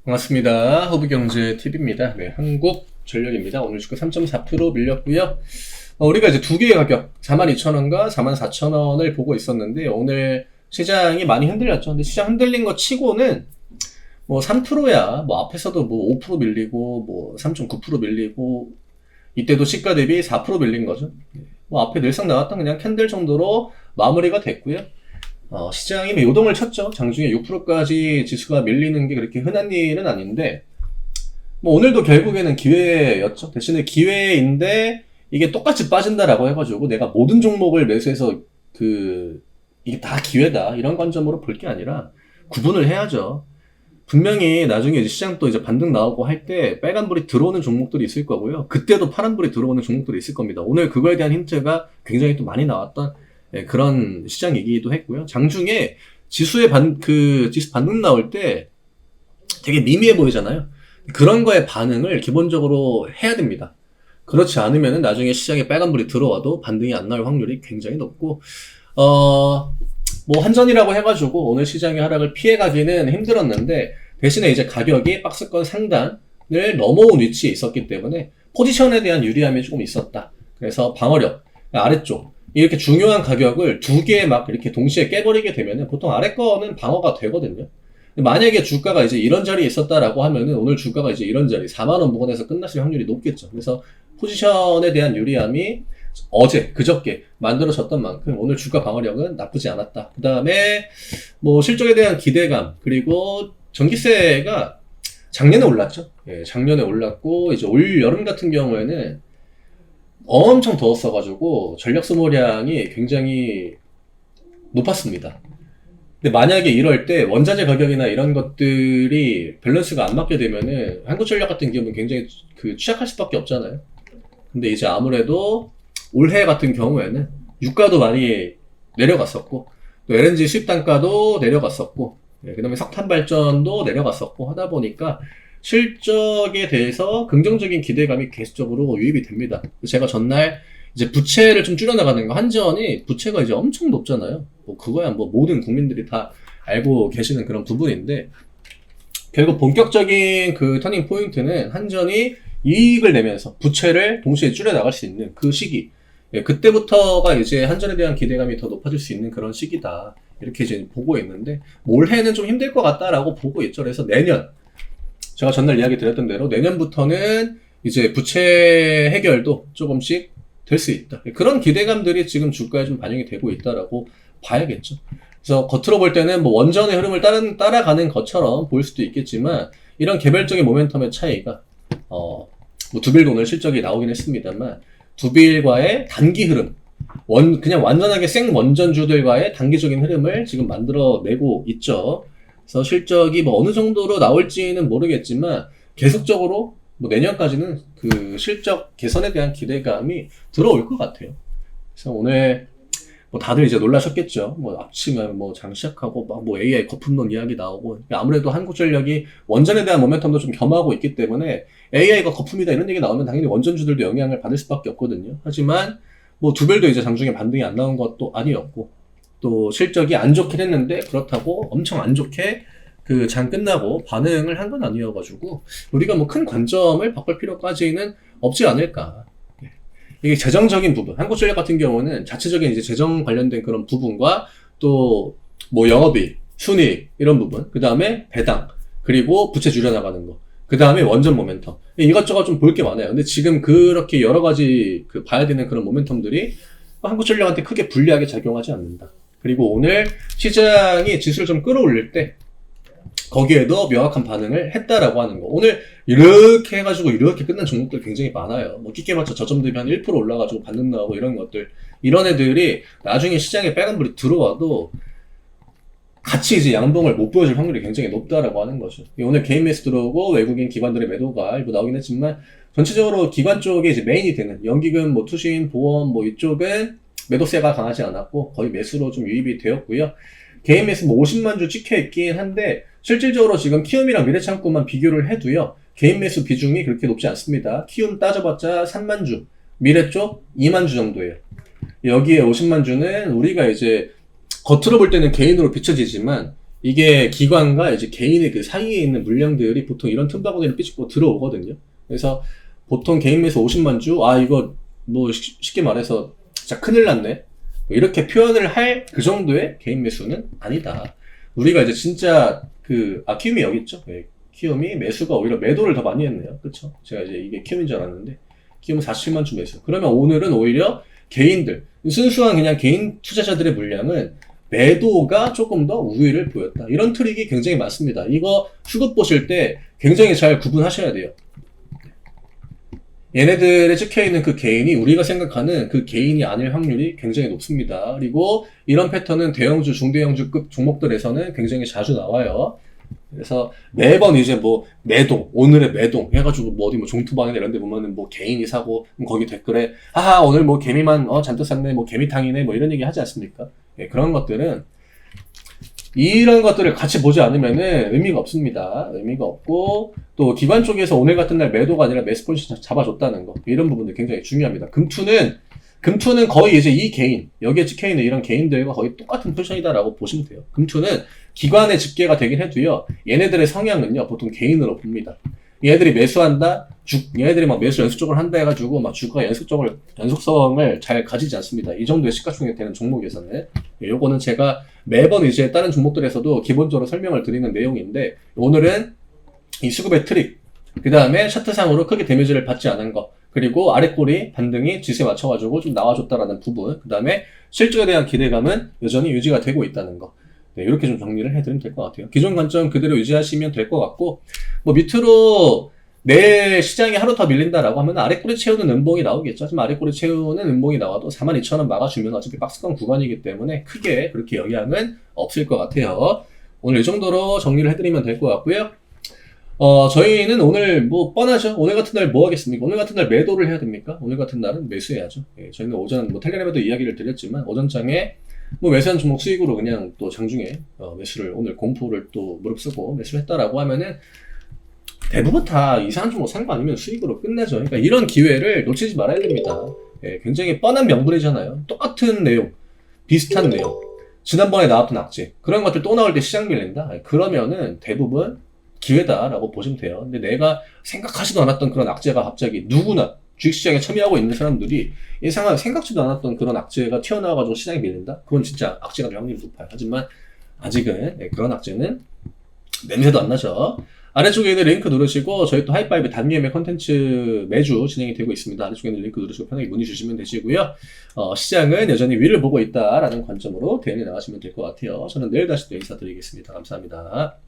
반갑습니다. 허브경제TV입니다. 네, 한국전력입니다. 오늘 주가 3.4% 밀렸고요. 우리가 이제 두 개의 가격, 42,000원과 44,000원을 보고 있었는데, 오늘 시장이 많이 흔들렸죠. 근데 시장 흔들린 거 치고는 뭐 3%야, 뭐 앞에서도 뭐 5% 밀리고, 뭐 3.9% 밀리고, 이때도 시가 대비 4% 밀린 거죠. 뭐 앞에 늘상 나왔던 그냥 캔들 정도로 마무리가 됐고요. 시장이 뭐 요동을 쳤죠. 장중에 6%까지 지수가 밀리는 게 그렇게 흔한 일은 아닌데, 뭐 오늘도 결국에는 기회였죠. 대신에 기회인데, 이게 똑같이 빠진다라고 해가지고 내가 모든 종목을 매수해서 이게 다 기회다. 이런 관점으로 볼 게 아니라 구분을 해야죠. 분명히 나중에 이제 시장 또 이제 반등 나오고 할 때 빨간불이 들어오는 종목들이 있을 거고요. 그때도 파란불이 들어오는 종목들이 있을 겁니다. 오늘 그거에 대한 힌트가 굉장히 또 많이 나왔던 그런 시장이기도 했고요. 장중에 지수 반등 나올 때 되게 미미해 보이잖아요. 그런 거에 반응을 기본적으로 해야 됩니다. 그렇지 않으면 나중에 시장에 빨간불이 들어와도 반등이 안 나올 확률이 굉장히 높고, 뭐 한전이라고 해가지고 오늘 시장의 하락을 피해가기는 힘들었는데, 대신에 이제 가격이 박스권 상단을 넘어온 위치에 있었기 때문에 포지션에 대한 유리함이 조금 있었다. 그래서 방어력, 아래쪽, 이렇게 중요한 가격을 두 개 막 이렇게 동시에 깨버리게 되면은 보통 아래 거는 방어가 되거든요. 만약에 주가가 이제 이런 자리에 있었다라고 하면은 오늘 주가가 이제 이런 자리 4만원 부근에서 끝났을 확률이 높겠죠. 그래서 포지션에 대한 유리함이 그저께 만들어졌던 만큼 오늘 주가 방어력은 나쁘지 않았다. 그 다음에 뭐 실적에 대한 기대감, 그리고 전기세가 작년에 올랐죠. 예, 작년에 올랐고 이제 올 여름 같은 경우에는 엄청 더웠어가지고 전력 소모량이 굉장히 높았습니다. 근데 만약에 이럴 때 원자재 가격이나 이런 것들이 밸런스가 안 맞게 되면은 한국전력 같은 경우는 굉장히 취약할 수밖에 없잖아요. 근데 이제 아무래도 올해 같은 경우에는 유가도 많이 내려갔었고, 또 LNG 수입 단가도 내려갔었고, 그 다음에 석탄 발전도 내려갔었고 하다 보니까 실적에 대해서 긍정적인 기대감이 계속적으로 유입이 됩니다. 제가 전날 이제 부채를 좀 줄여나가는 거, 한전이 부채가 이제 엄청 높잖아요. 뭐 그거야 뭐 모든 국민들이 다 알고 계시는 그런 부분인데, 결국 본격적인 터닝 포인트는 한전이 이익을 내면서 부채를 동시에 줄여나갈 수 있는 그 시기. 예, 그때부터가 이제 한전에 대한 기대감이 더 높아질 수 있는 그런 시기다. 이렇게 이제 보고 있는데, 올해는 좀 힘들 것 같다라고 보고 있죠. 그래서 내년, 제가 전날 이야기 드렸던 대로 내년부터는 이제 부채 해결도 조금씩 될 수 있다. 그런 기대감들이 지금 주가에 좀 반영이 되고 있다라고 봐야겠죠. 그래서 겉으로 볼 때는 뭐 원전의 흐름을 따라가는 것처럼 보일 수도 있겠지만, 이런 개별적인 모멘텀의 차이가, 뭐 두빌도 오늘 실적이 나오긴 했습니다만, 두빌과의 단기 흐름, 그냥 완전하게 생 원전주들과의 단기적인 흐름을 지금 만들어내고 있죠. 그래서 실적이 뭐 어느 정도로 나올지는 모르겠지만 계속적으로 뭐 내년까지는 실적 개선에 대한 기대감이 들어올 것 같아요. 그래서 오늘 뭐 다들 이제 놀라셨겠죠. 뭐 아침에 뭐 장 시작하고 막 뭐 AI 거품론 이야기 나오고, 아무래도 한국전력이 원전에 대한 모멘텀도 좀 겸하고 있기 때문에 AI가 거품이다 이런 얘기 나오면 당연히 원전주들도 영향을 받을 수밖에 없거든요. 하지만 뭐 두별도 이제 장중에 반등이 안 나온 것도 아니었고, 또 실적이 안 좋긴 했는데 그렇다고 엄청 안 좋게 장 끝나고 반응을 한 건 아니어가지고 우리가 뭐 큰 관점을 바꿀 필요까지는 없지 않을까. 이게 재정적인 부분, 한국전력 같은 경우는 자체적인 이제 재정 관련된 그런 부분과 또 뭐 영업이익, 순이익 이런 부분, 그 다음에 배당, 그리고 부채 줄여나가는 거, 그 다음에 원전 모멘텀, 이것저것 좀 볼 게 많아요. 근데 지금 그렇게 여러 가지 봐야 되는 그런 모멘텀들이 한국전력한테 크게 불리하게 작용하지 않는다. 그리고 오늘 시장이 지수를 좀 끌어올릴 때 거기에도 명확한 반응을 했다라고 하는 거. 오늘 이렇게 해가지고 이렇게 끝난 종목들 굉장히 많아요. 뭐 끼깨봤자 저점 대비 한 1% 올라가지고 반등 나오고 이런 것들. 이런 애들이 나중에 시장에 빨간불이 들어와도 같이 이제 양봉을 못 보여줄 확률이 굉장히 높다라고 하는 거죠. 오늘 개인 매수 들어오고 외국인 기관들의 매도가 일부 나오긴 했지만, 전체적으로 기관 쪽에 이제 메인이 되는 연기금, 뭐 투신, 보험, 뭐 이쪽은 매도세가 강하지 않았고 거의 매수로 좀 유입이 되었고요. 개인 매수 뭐 50만 주 찍혀 있긴 한데, 실질적으로 지금 키움이랑 미래창고만 비교를 해도요, 개인 매수 비중이 그렇게 높지 않습니다. 키움 따져봤자 3만 주, 미래 쪽 2만 주 정도예요. 여기에 50만 주는 우리가 이제 겉으로 볼 때는 개인으로 비춰지지만 이게 기관과 이제 개인의 그 사이에 있는 물량들이 보통 이런 틈바구니를 삐집고 들어오거든요. 그래서 보통 개인 매수 50만 주, 이거 뭐 쉽게 말해서 진짜 큰일 났네. 뭐 이렇게 표현을 할 그 정도의 개인 매수는 아니다. 우리가 이제 진짜 키움이 여기 있죠. 네, 키움이 매수가 오히려 매도를 더 많이 했네요. 그쵸? 제가 이제 이게 키움인 줄 알았는데, 키움은 47만 주 매수. 그러면 오늘은 오히려 개인들, 순수한 그냥 개인 투자자들의 물량은 매도가 조금 더 우위를 보였다. 이런 트릭이 굉장히 많습니다. 이거 수급 보실 때 굉장히 잘 구분하셔야 돼요. 얘네들에 찍혀있는 그 개인이 우리가 생각하는 그 개인이 아닐 확률이 굉장히 높습니다. 그리고 이런 패턴은 대형주, 중대형주급 종목들에서는 굉장히 자주 나와요. 그래서 매번 이제 뭐 매동, 오늘의 매동 해가지고 뭐 어디 뭐 종투방이나 이런 데 보면은 뭐 개인이 사고 거기 댓글에 오늘 뭐 개미만 잔뜩 샀네, 뭐 개미탕이네, 뭐 이런 얘기 하지 않습니까? 예, 그런 것들은 이런 것들을 같이 보지 않으면은 의미가 없습니다. 의미가 없고, 또 기관 쪽에서 오늘 같은 날 매도가 아니라 매수 포지션 잡아줬다는 거, 이런 부분들 굉장히 중요합니다. 금투는 거의 이제 이 개인, 여기에 찍혀있는 이런 개인들과 거의 똑같은 포지션이다라고 보시면 돼요. 금투는 기관의 집계가 되긴 해도요, 얘네들의 성향은요 보통 개인으로 봅니다. 얘네들이 매수한다, 얘네들이 막 매수 연속적으로 한다 해가지고 막 주가가 연속성을 잘 가지지 않습니다. 이 정도의 시가총액 되는 종목에서는. 요거는 제가 매번 이제 다른 종목들에서도 기본적으로 설명을 드리는 내용인데, 오늘은 이 수급의 트릭, 그 다음에 차트상으로 크게 데미지를 받지 않은 거, 그리고 아랫꼬리 반등이 지수에 맞춰가지고 좀 나와줬다라는 부분, 그 다음에 실적에 대한 기대감은 여전히 유지가 되고 있다는 거, 네, 이렇게 좀 정리를 해드리면 될 것 같아요. 기존 관점 그대로 유지하시면 될 것 같고, 뭐 밑으로 내일 시장이 하루 더 밀린다라고 하면 아랫꼬리 채우는 음봉이 나오겠죠. 하지만 아랫꼬리 채우는 음봉이 나와도 42,000원 막아주면 어차피 박스권 구간이기 때문에 크게 그렇게 영향은 없을 것 같아요. 오늘 이 정도로 정리를 해드리면 될 것 같고요. 저희는 오늘 뭐 뻔하죠. 오늘 같은 날 뭐 하겠습니까? 오늘 같은 날 매도를 해야 됩니까? 오늘 같은 날은 매수해야죠. 예, 저희는 오전 뭐 텔레그램에도 이야기를 드렸지만 오전장에 뭐 매수한 종목 수익으로 그냥 또 장중에 매수를, 오늘 공포를 또 무릅쓰고 매수를 했다라고 하면은 대부분 다 이상한 종목 산 거 아니면 수익으로 끝내죠. 그러니까 이런 기회를 놓치지 말아야 됩니다. 예, 굉장히 뻔한 명분이잖아요. 똑같은 내용, 비슷한 내용, 지난번에 나왔던 악재, 그런 것들 또 나올 때 시장 밀린다? 그러면은 대부분 기회다라고 보시면 돼요. 근데 내가 생각하지도 않았던 그런 악재가 갑자기 누구나 주식시장에 참여하고 있는 사람들이 예상한 생각지도 않았던 그런 악재가 튀어나와가지고 시장에 밀린다? 그건 진짜 악재가 될 확률이 높아요. 하지만 아직은 그런 악재는 냄새도 안 나죠. 아래쪽에 있는 링크 누르시고, 저희 또 하이파이브 단기예매 컨텐츠 매주 진행이 되고 있습니다. 아래쪽에 있는 링크 누르시고 편하게 문의 주시면 되시고요. 시장은 여전히 위를 보고 있다라는 관점으로 대응해 나가시면 될 것 같아요. 저는 내일 다시 또 인사드리겠습니다. 감사합니다.